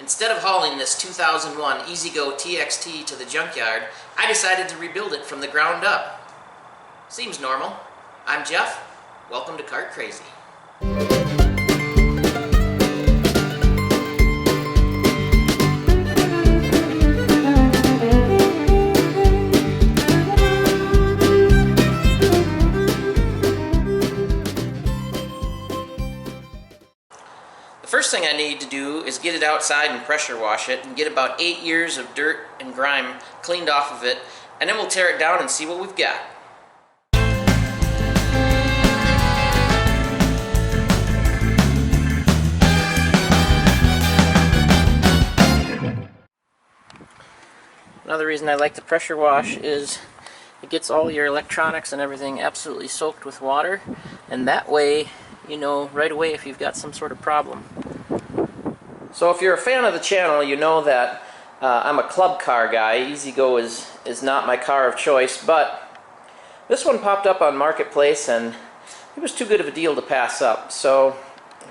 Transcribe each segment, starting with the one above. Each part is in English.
Instead of hauling this 2001 EZ-GO TXT to the junkyard, I decided to rebuild it from the ground up. Seems normal. I'm Jeff. Welcome to Kart Crazy. The first thing I need to do is get it outside and pressure wash it and get about 8 years of dirt and grime cleaned off of it, and then we'll tear it down and see what we've got. Another reason I like the pressure wash is it gets all your electronics and everything absolutely soaked with water, and that way you know right away if you've got some sort of problem. So if you're a fan of the channel, you know that I'm a club car guy. EZ-GO is not my car of choice, but this one popped up on Marketplace and it was too good of a deal to pass up. So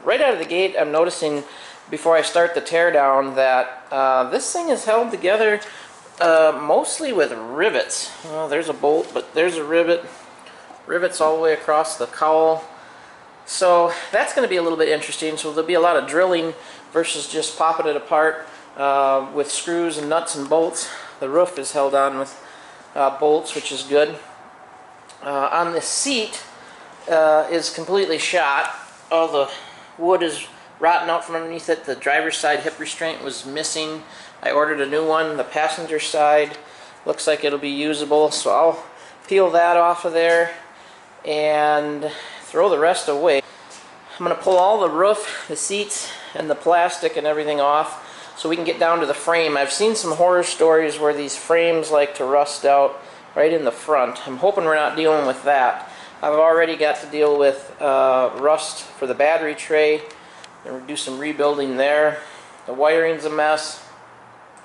right out of the gate, I'm noticing before I start the teardown that this thing is held together mostly with rivets. Well, there's a bolt, but there's a rivet. Rivets all the way across the cowl. So that's going to be a little bit interesting. So there'll be a lot of drilling versus just popping it apart with screws and nuts and bolts. The roof is held on with bolts, which is good. On the seat is completely shot. All the wood is rotten out from underneath it. The driver's side hip restraint was missing. I ordered a new one. The passenger side looks like it'll be usable, so I'll peel that off of there and throw the rest away. I'm going to pull all the roof, the seats, and the plastic and everything off so we can get down to the frame. I've seen some horror stories where these frames like to rust out right in the front. I'm hoping we're not dealing with that. I've already got to deal with rust for the battery tray, and we'll do some rebuilding there. The wiring's a mess.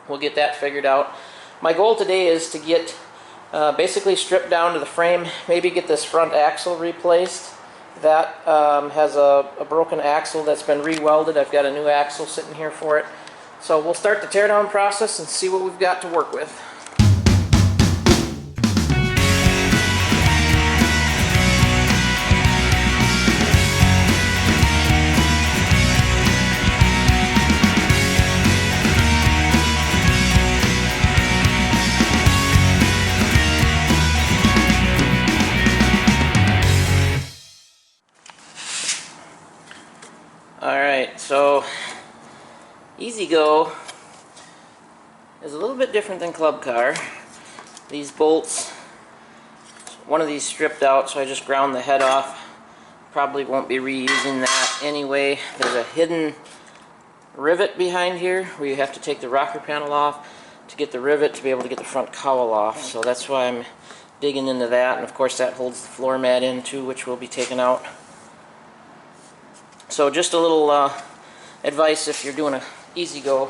We'll get that figured out. My goal today is to get basically stripped down to the frame, maybe get this front axle replaced. That has a broken axle that's been re-welded. I've got a new axle sitting here for it. So we'll start the teardown process and see what we've got to work with. Alright, so EZ-GO is a little bit different than Club Car. These bolts, one of these stripped out, so I just ground the head off. Probably won't be reusing that anyway. There's a hidden rivet behind here where you have to take the rocker panel off to get the rivet to be able to get the front cowl off. So that's why I'm digging into that, and of course that holds the floor mat in too, which will be taken out. So just a little advice if you're doing a EZ-GO,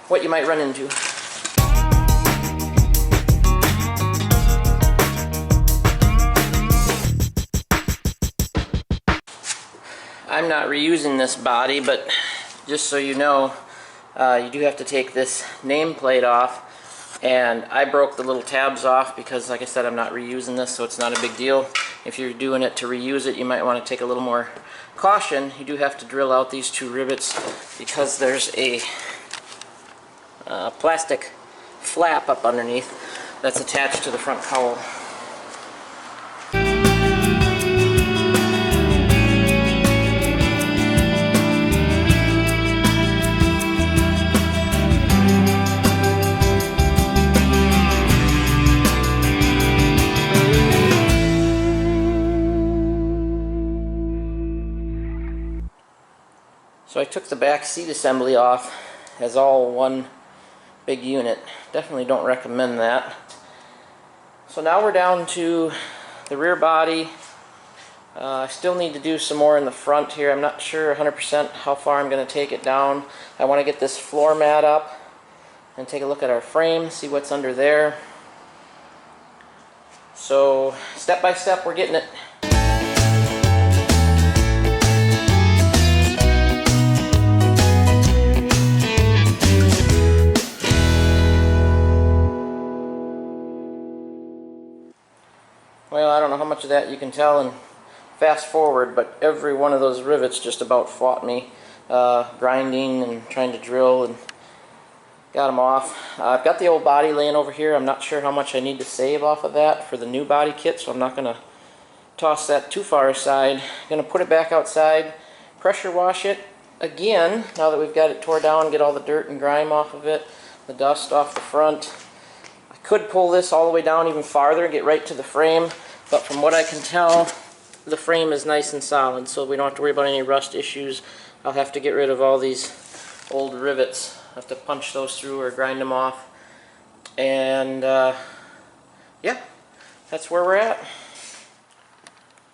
what you might run into. I'm not reusing this body, but just so you know, you do have to take this nameplate off, and I broke the little tabs off because, like I said, I'm not reusing this, so it's not a big deal. If you're doing it to reuse it, you might want to take a little more caution. You do have to drill out these two rivets because there's a plastic flap up underneath that's attached to the front cowl. So I took the back seat assembly off as all one big unit. Definitely don't recommend that. So now we're down to the rear body. I still need to do some more in the front here. I'm not sure 100% how far I'm going to take it down. I want to get this floor mat up and take a look at our frame, see what's under there. So step by step we're getting it. Well, I don't know how much of that you can tell and fast forward, but every one of those rivets just about fought me, grinding and trying to drill, and got them off. I've got the old body laying over here. I'm not sure how much I need to save off of that for the new body kit, so I'm not going to toss that too far aside. I'm going to put it back outside, pressure wash it again, now that we've got it tore down, get all the dirt and grime off of it, the dust off the front. I could pull this all the way down even farther and get right to the frame, but from what I can tell, the frame is nice and solid, so we don't have to worry about any rust issues. I'll have to get rid of all these old rivets. I'll have to punch those through or grind them off. And yeah, that's where we're at.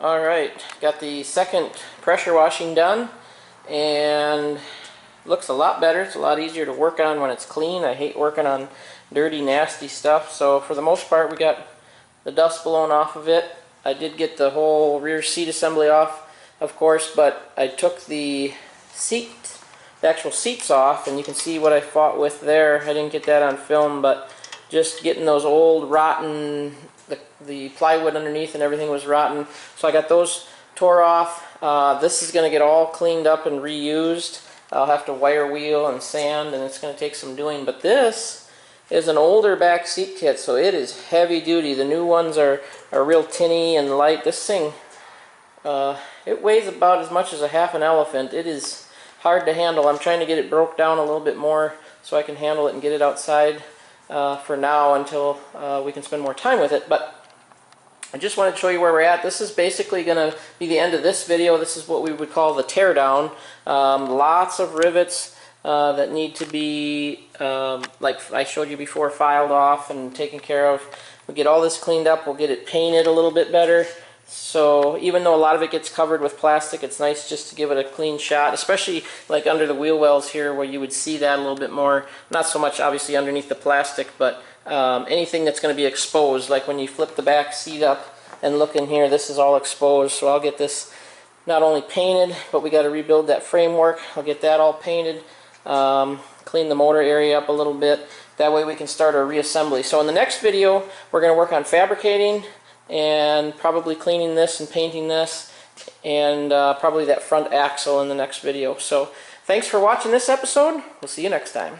Alright, got the second pressure washing done, and looks a lot better. It's a lot easier to work on when it's clean. I hate working on dirty, nasty stuff. So for the most part, we got the dust blown off of it. I did get the whole rear seat assembly off, of course, but I took the actual seats off, and you can see what I fought with there. I didn't get that on film, but just getting those old rotten, the plywood underneath and everything was rotten. So I got those tore off. This is going to get all cleaned up and reused. I'll have to wire wheel and sand, and it's going to take some doing. But this is an older back seat kit, so it is heavy duty. The new ones are real tinny and light. This thing, it weighs about as much as a half an elephant. It is hard to handle. I'm trying to get it broke down a little bit more so I can handle it and get it outside for now until we can spend more time with it. But I just wanted to show you where we're at. This is basically going to be the end of this video. This is what we would call the teardown. Lots of rivets that need to be, like I showed you before, filed off and taken care of. We'll get all this cleaned up. We'll get it painted a little bit better. So even though a lot of it gets covered with plastic, it's nice just to give it a clean shot, especially like under the wheel wells here where you would see that a little bit more. Not so much obviously underneath the plastic, but anything that's going to be exposed, like when you flip the back seat up and look in here, this is all exposed. So I'll get this not only painted, but we got to rebuild that framework. I'll get that all painted, clean the motor area up a little bit. That way we can start our reassembly. So in the next video, we're going to work on fabricating and probably cleaning this and painting this, and probably that front axle in the next video. So thanks for watching this episode. We'll see you next time.